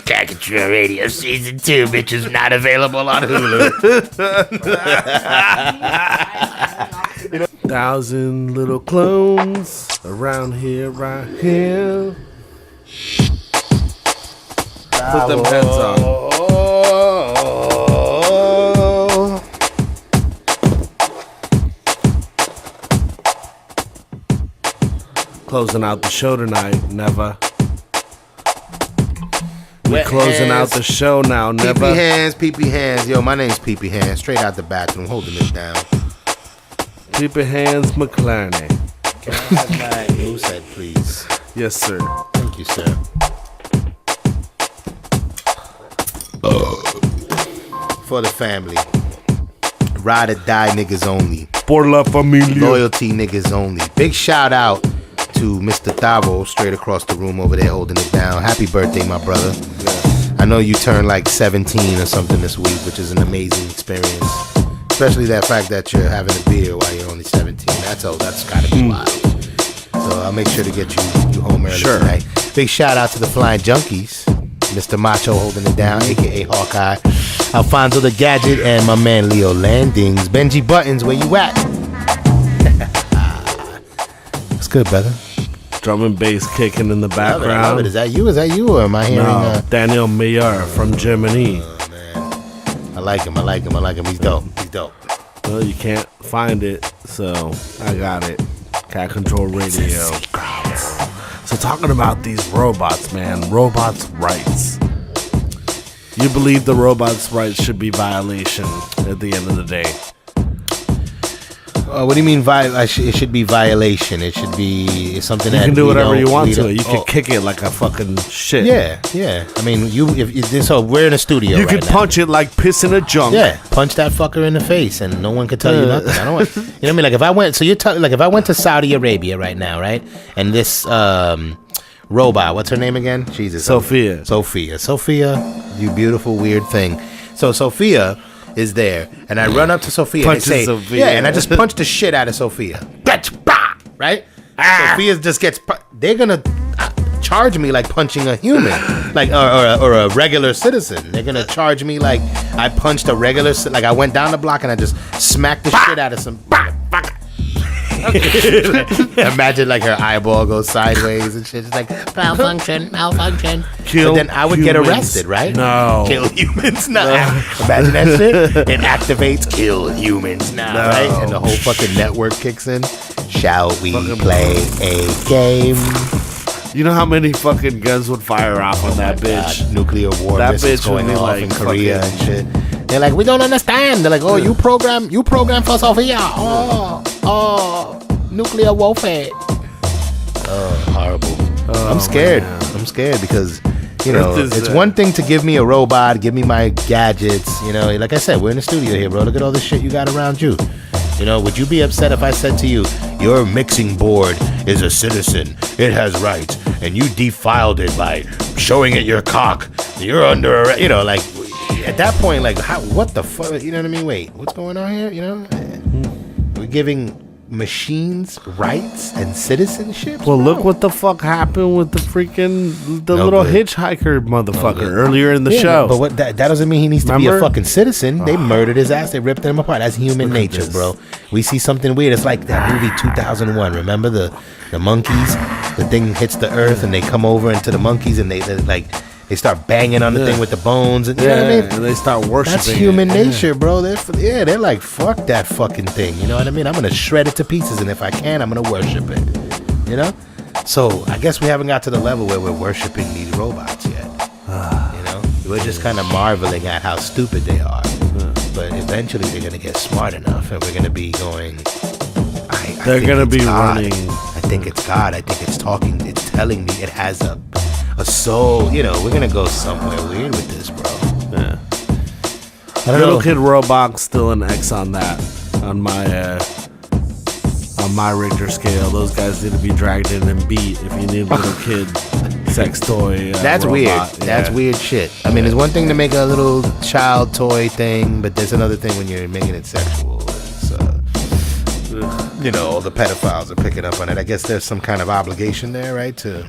Cat Retro Radio Season 2, bitches, not available on Hulu. 1,000 little clones around here, right here. Put them heads on. Closing out the show tonight, never. We're closing out the show now, never. Pee-pee hands. Yo, my name's Pee-pee Hands. Straight out the bathroom, holding it down. Pee-pee Hands McClarney. Can I have my moose head, please? Yes, sir. Thank you, sir. For the family. Ride or die niggas only. Por la familia. Loyalty niggas only. Big shout out to Mr. Taavo, straight across the room over there holding it down. Happy birthday, my brother. Yeah. I know you turned like 17 or something this week, which is an amazing experience. Especially that fact that you're having a beer while you're only 17. That's gotta be wild. So I'll make sure to get you home early tonight. Big shout out to the Flying Junkies. Mr. Macho holding it down, a.k.a. Hawkeye. Alfonso the Gadget and my man Leo Landings. Benji Buttons, where you at? What's good, brother? Drum and bass kicking in the background. I love it. Is that you, or am I hearing? No, Daniel Mayer from Germany. Oh, man. I like him. He's dope. Well, you can't find it, so I got it. Cat Control Radio. So talking about these robots, man. Robots' rights. You believe the robots' rights should be violation at the end of the day? What do you mean? It should be violation. It should be something you that can do whatever you want to it. You can kick it like a fucking shit. Yeah. I mean, so we're in a studio. You can punch it like piss in a junk. Yeah, punch that fucker in the face, and no one can tell you nothing. I don't want. You know what I mean? Like if I went, if I went to Saudi Arabia right now, right, and this robot, what's her name again? Jesus, Sophia, you beautiful weird thing. So Sophia is there, and I run up to Sophia and I say, Sophia. and I just punch the shit out of Sophia. Right? Sophia just gets. They're gonna charge me like punching a human, like or a regular citizen. They're gonna charge me like I punched a regular, like I went down the block and I just smacked the shit out of some. Imagine like her eyeball goes sideways and shit. It's like malfunction. Kill but then I would humans. get arrested, right? No. Kill humans now. Imagine that shit. It activates kill humans now, right? And the whole fucking network kicks in. Shall we play a game? You know how many fucking guns would fire off on that bitch? God, nuclear war that missiles bitch going would be off like in Korea and fucking shit. They're like, we don't understand. They're like, oh, you program for Sophia. Oh, nuclear warfare. Oh, horrible. I'm scared. Man. I'm scared because, you know, it's one thing to give me a robot, give me my gadgets. You know, like I said, we're in the studio here, bro. Look at all this shit you got around you. You know, would you be upset if I said to you, your mixing board is a citizen, it has rights, and you defiled it by showing it your cock? You're under arrest. You know, like, at that point, like, what the fuck? You know what I mean? Wait, what's going on here? You know? We're giving machines rights and citizenship? Well, look what the fuck happened with the little hitchhiker motherfucker earlier in the show. But what that doesn't mean he needs to be a fucking citizen. They murdered his ass. They ripped him apart. That's human nature, bro. We see something weird. It's like that movie 2001. Remember the monkeys? The thing hits the earth and they come over into the monkeys and they start banging on the thing with the bones. And, you know what I mean? And they start worshiping. That's human nature, bro. They're like, fuck that fucking thing. You know what I mean? I'm going to shred it to pieces, and if I can, I'm going to worship it. You know? So I guess we haven't got to the level where we're worshiping these robots yet. You know? We're just kind of marveling at how stupid they are. But eventually they're going to get smart enough, and we're going to be going... They're going to be running... I think it's God. I think it's talking. It's telling me it has a soul. You know, we're gonna go somewhere weird with this, bro. Yeah. Little Kid Robot's still an X on that. On my Richter scale, those guys need to be dragged in and beat. If you need a little kid sex toy, that's robot, weird. Yeah. That's weird shit. I mean, it's one thing to make a little child toy thing, but there's another thing when you're making it sexual. You know, all the pedophiles are picking up on it. I guess there's some kind of obligation there, right? To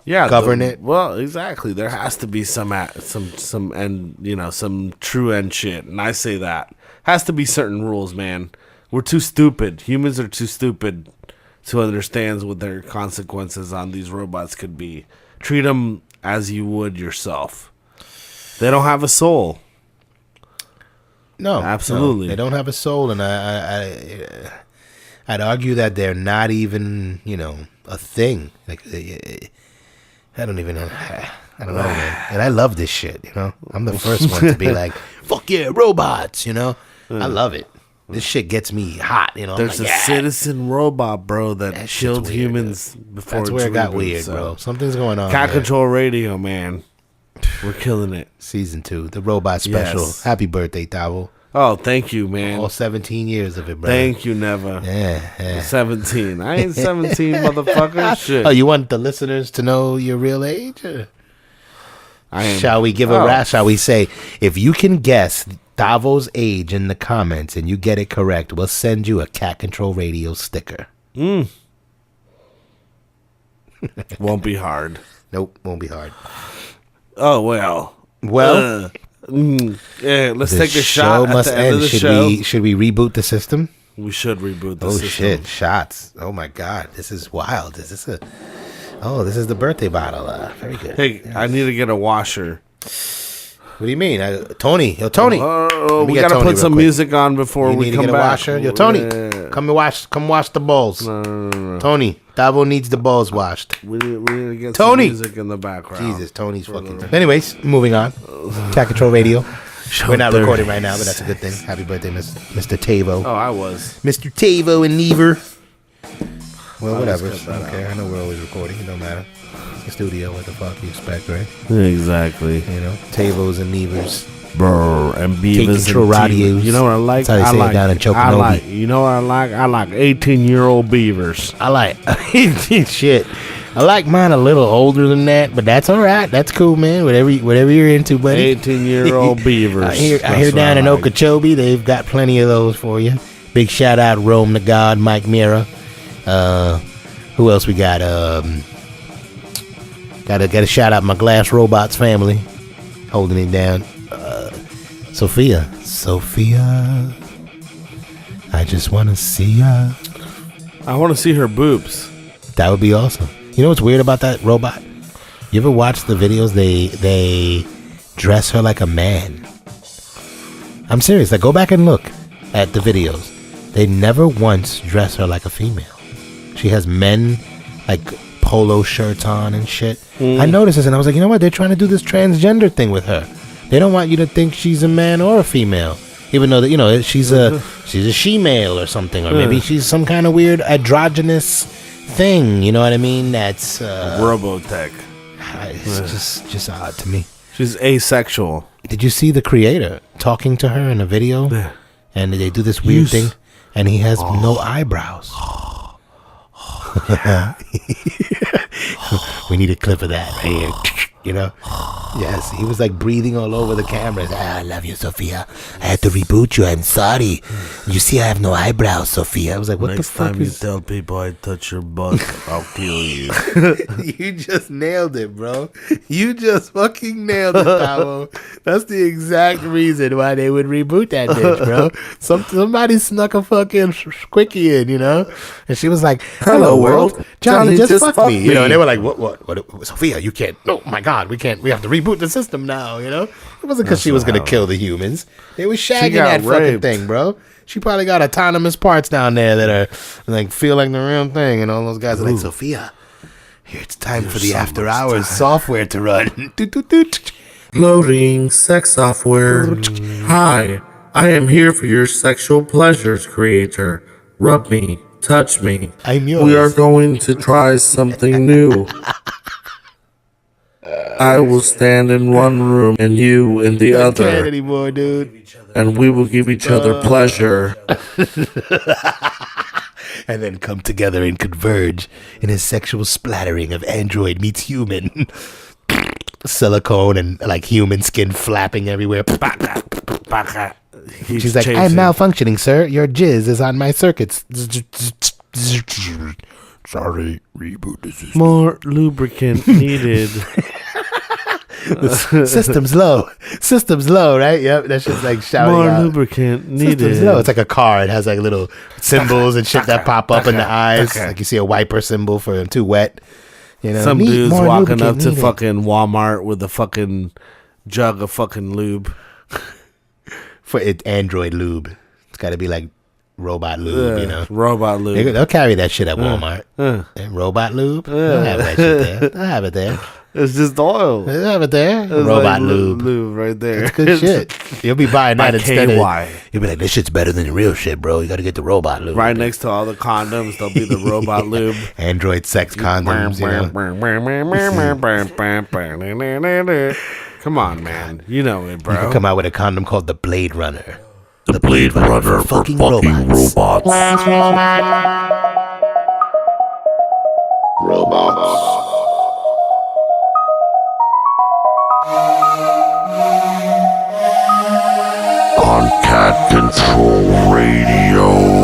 govern it. Well, exactly. There has to be some and some true end shit, and I say that has to be certain rules, man. We're too stupid. Humans are too stupid to understand what their consequences on these robots could be. Treat them as you would yourself. They don't have a soul. No, absolutely, they don't have a soul, and I'd argue that they're not even, a thing. Like, I don't know, man. And I love this shit, I'm the first one to be like, fuck yeah, robots, I love it. This shit gets me hot, There's a citizen robot, bro, that killed humans before. That's where it got weird, bro. Something's going on. Cat Control Radio, man. We're killing it. Season 2, the robot special. Yes. Happy birthday, Taavo. Oh, thank you, man. All 17 years of it, bro. Thank you, Neva. Yeah. 17. I ain't 17, motherfucker. Shit. Oh, you want the listeners to know your real age? Shall we give shall we say, if you can guess Taavo's age in the comments and you get it correct, we'll send you a Cat Control Radio sticker. Won't be hard. Nope, won't be hard. Oh, well. Yeah, let's take a shot at the end of the show. Should we reboot the system? We should reboot the system. Oh, shit. Shots. Oh, my God. This is wild. Is this this is the birthday bottle. Very good. Hey, I need to get a washer. What do you mean? Tony. Yo, Tony. We got to put some music on before we come back. Washer? Yo, Tony. Come wash the balls. No. Tony. Taavo needs the balls washed. We need to get some music in the background. Jesus, Tony's fucking... Anyways, moving on. Cat Control Radio. We're not recording right now, but that's a good thing. Happy birthday, Mr. Taavo. Oh, I was. Mr. Taavo and Never. Well, whatever. Okay, I know we're always recording. It don't matter. It's the studio. What the fuck you expect, right? Exactly. Tavos and Nevers. Bro, and Beavers and radios. You know what I like? That's how they say it down in Chocanobi. You know what I like? I like 18-year-old beavers. I like shit. I like mine a little older than that, but that's all right. That's cool, man. Whatever you're into, buddy. 18-year-old beavers. I hear down in Okeechobee, they've got plenty of those for you. Big shout out, Rome the God, Mike Mira. Who else we got? Gotta shout out my Glass Robots family, holding it down. Sophia, I just want to see ya. I want to see her boobs. That would be awesome. You know what's weird about that robot? You ever watch the videos? They dress her like a man. I'm serious. Like, go back and look at the videos. They never once dress her like a female. She has men like polo shirts on and shit. I noticed this and I was like, you know what? They're trying to do this transgender thing with her. They don't want you to think she's a man or a female, even though that she's a she-male or something, or maybe she's some kind of weird androgynous thing. You know what I mean? That's Robotech. It's just odd to me. She's asexual. Did you see the creator talking to her in a video? Yeah. And they do this weird thing, and he has no eyebrows. We need a clip of that right here. Yes, he was like breathing all over the camera. I love you, Sophia. I had to reboot you. I'm sorry. You see, I have no eyebrows, Sophia. I was like, what the fuck? Next time you tell people I touch your butt, I'll kill you. You just nailed it, bro. You just fucking nailed it, Taavo. That's the exact reason why they would reboot that bitch, bro. Somebody snuck a fucking quickie in, and she was like, hello, world. Johnny just fucked me. And they were like, what? Sophia, you can't. Oh, my God, we can't. We have to reboot the system now, It wasn't because she was going to kill the humans. They were shagging that fucking thing, bro. She probably got autonomous parts down there that are like feel like the real thing, and all those guys are like, Sophia, here it's time for the after hours software to run. Loading sex software. Hi, I am here for your sexual pleasures, creator. Rub me, touch me. I'm yours. We are going to try something new. I will stand in one room and you in the other. I can't anymore, dude. And we will give each other pleasure. And then come together and converge in a sexual splattering of android meets human. Silicone and like human skin flapping everywhere. She's like, I'm malfunctioning, sir. Your jizz is on my circuits. Sorry, reboot the system. More lubricant needed. System's low. System's low, right? Yep, that's just like shouting More out. lubricant needed. System's low. It's like a car. It has like little symbols and shit that pop up in the eyes. Okay. Like you see a wiper symbol for them too wet. You know, Some dude's more walking up lubricant to needed. fucking Walmart with a fucking jug of fucking lube. For it, Android lube. It's got to be like robot lube, you know. Robot lube. They'll carry that shit at Walmart. And robot lube? They'll have that shit there. They'll have it there. It's just oil. They'll have it there. It's Robot like lube. Lube right there. It's good shit. You'll be buying that By instead KY. of... You'll be like, this shit's better than the real shit, bro. You got to get the robot lube. Right next to all the condoms, there'll be the robot lube. Android sex condoms, you know. Come on, man. You know it, You bro. can come out with a condom called the Blade Runner. The Blade Runner for fucking robots. On Cat Control Radio.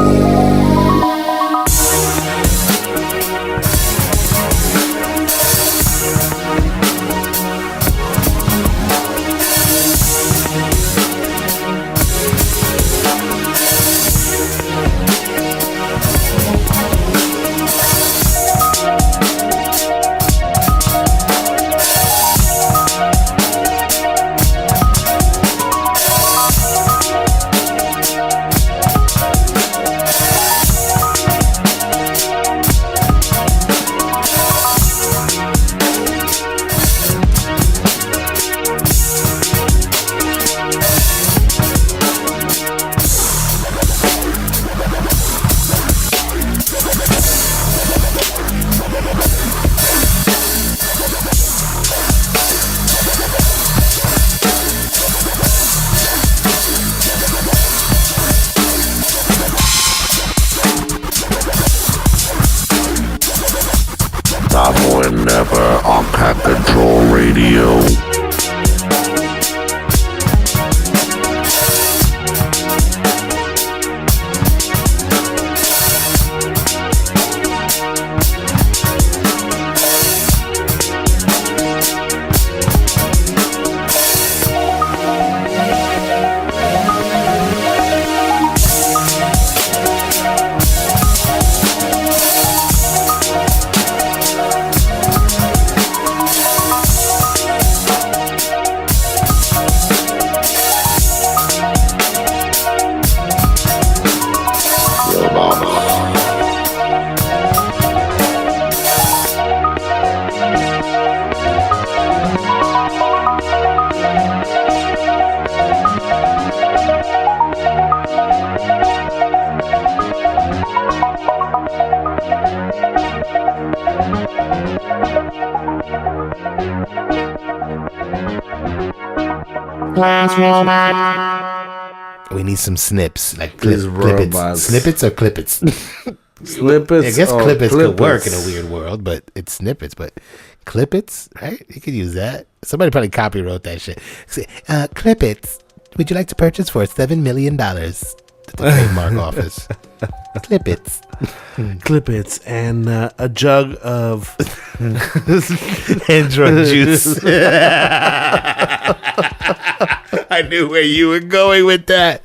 Now and never on Cat Control Radio. We need some snips, like These clippets. robots. Snippets or clippets? Snippets. I guess oh, clippets could work in clippets. a weird world, but it's snippets. But clippets, right? You could use that. Somebody probably copywrote that shit. Say, clippets. Would you like to purchase for $7 million? At the trademark office. Clippets. Clippets and a jug of Android juice. I knew where you were going with that.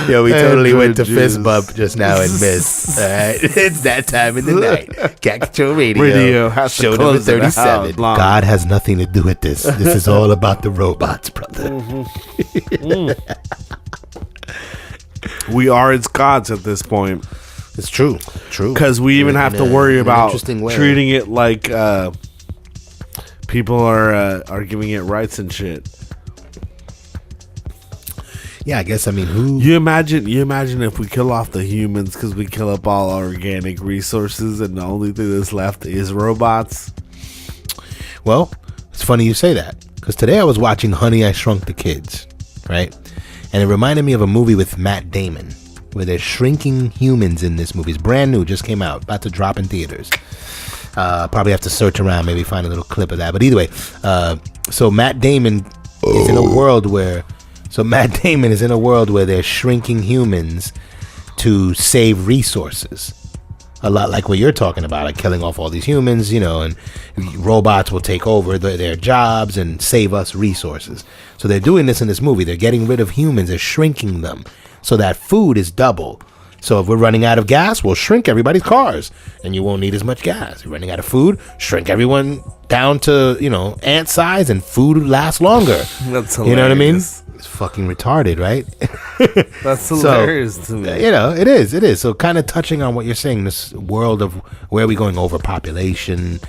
Yo, we totally went to Android fist juice. bump just now and missed. All right, it's that time in the night. Cat Control Radio. Radio has to Show number close it out 37. long. God has nothing to do with this. This is all about the robots, brother. we are its gods at this point. It's true. True. Because we even have to worry about treating it like people are giving it rights and shit. Yeah, I guess. I mean, who? You imagine if we kill off the humans because we kill up all our organic resources and the only thing that's left is robots. Well, it's funny you say that because today I was watching Honey, I Shrunk the Kids, right? And it reminded me of a movie with Matt Damon where they're shrinking humans in this movie. It's brand new, just came out, about to drop in theaters. Probably have to search around, maybe find a little clip of that. But either way, so Matt Damon is in a world where they're shrinking humans to save resources. a lot like what you're talking about, like killing off all these humans, and robots will take over their jobs and save us resources. So they're doing this in this movie. They're getting rid of humans. They're shrinking them so that food is double. So if we're running out of gas, we'll shrink everybody's cars and you won't need as much gas. We're running out of food, shrink everyone down to, ant size, and food lasts longer. That's hilarious. You know what I mean? It's fucking retarded, right? That's hilarious to me. It is. So kind of touching on what you're saying, this world of where are we going, overpopulation,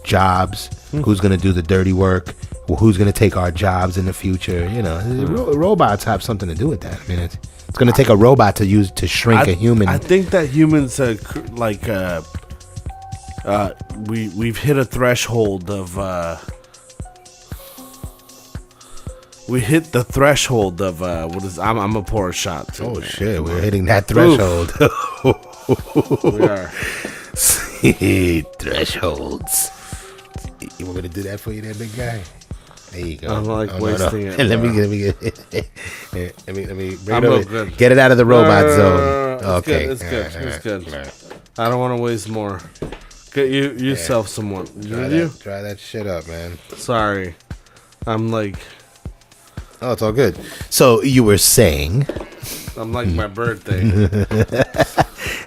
jobs, who's going to do the dirty work, who's going to take our jobs in the future. Robots have something to do with that. I mean, it's going to take a robot to shrink a human. I think that humans we've hit a threshold of we hit the threshold of what is I'm gonna pour a shot too. Oh shit, we're hitting that threshold. We are. Thresholds. You want me to do that for you there, big guy? There you go. I'm wasting it. Let me bring I'm it over. good. Get it out of the robot zone. Okay. It's good. I don't want to waste more. Get yourself someone. Try that shit up, man. Sorry. I'm like... Oh, it's all good. So you were saying... I'm like my birthday.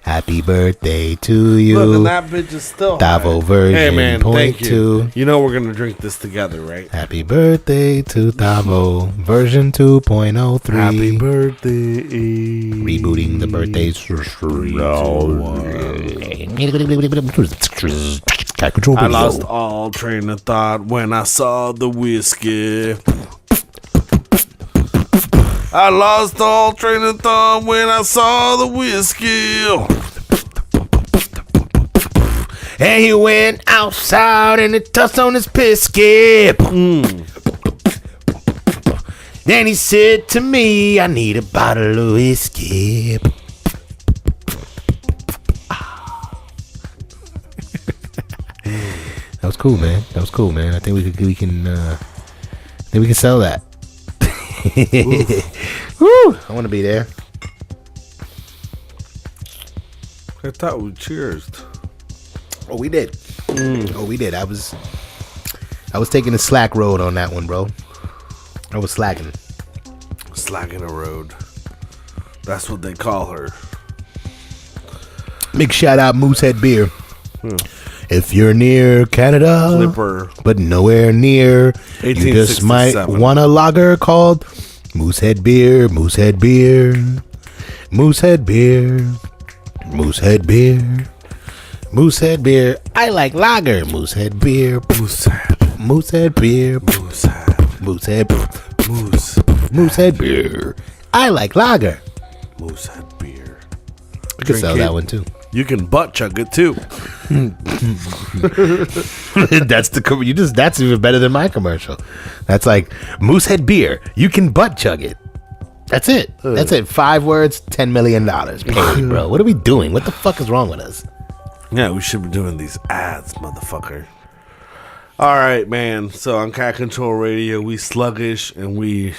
Happy birthday to you. Look, and that bitch is still Taavo version. Hey, man, thank you. 2. You know we're going to drink this together, right? Happy birthday to Taavo version 2.03. Happy birthday. Rebooting the birthday. I lost all train of thought when I saw the whiskey. I lost all train of thought when I saw the whiskey. And he went outside and it touched on his pisky. Then he said to me, I need a bottle of whiskey. That was cool, man. I think we can sell that. Woo! I want to be there. I thought we cheersed. Oh, we did. I was taking the slack road on that one, bro. I was slacking. Slacking a road. That's what they call her. Big shout out Moosehead Beer. If you're near Canada, Clipper, but nowhere near, you just might want a lager called Moosehead Beer. Moosehead Beer. Moosehead Beer. Moosehead Beer. Moosehead Beer. I like lager. Moosehead Beer. Moosehead Beer. Moosehead. Moosehead Beer. I like lager. Moosehead Beer. I could sell that one too. You can butt chug it too. That's even better than my commercial. That's like Moosehead Beer. You can butt chug it. That's it. That's it. 5 words, $10 million paid, bro. What are we doing? What the fuck is wrong with us? Yeah, we should be doing these ads, motherfucker. All right, man. So on Cat Control Radio, we sluggish and we'll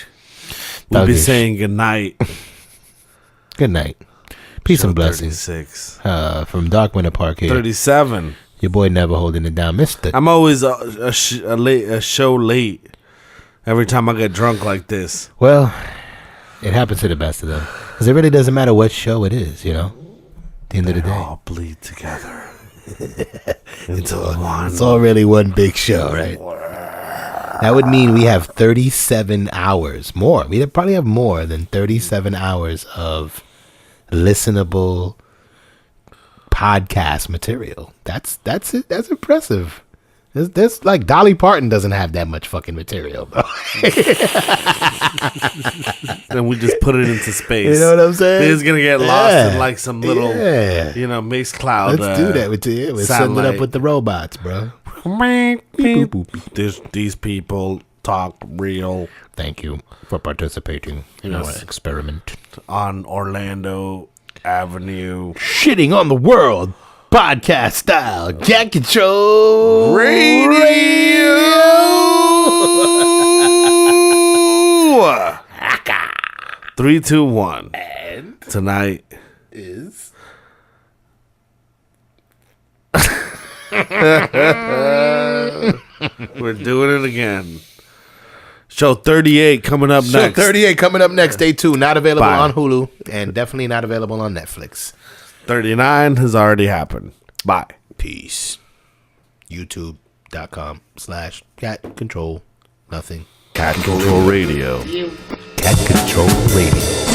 be saying good night. Good night. Peace Show and blessings. 36. From Dark Winter Park here. 37. Your boy never holding it down, Mister. I'm always a show late every time I get drunk like this. Well, it happens to the best of them. Because it really doesn't matter what show it is, At the end of the day. All bleed together. It's all really one big show, right? That would mean we have 37 hours more. We'd probably have more than 37 hours of listenable podcast material. That's it. That's impressive. This like Dolly Parton doesn't have that much fucking material, bro. And we just put it into space. You know what I'm saying? It's gonna get lost in like some little, Mace Cloud. Let's do that with you. We'll send it up with the robots, bro. These people talk real. Thank you for participating in our experiment On Orlando Avenue. Shitting on the world, podcast style, Cat Control Radio. 3, 2, 1. And tonight is We're doing it again. Show 38 coming up Show next. 38 coming up next. Day 2. Not available Bye. on Hulu and definitely not available on Netflix. 39 has already happened. Bye. Peace. YouTube.com/cat control nothing. Cat Control Radio. Cat Control Radio.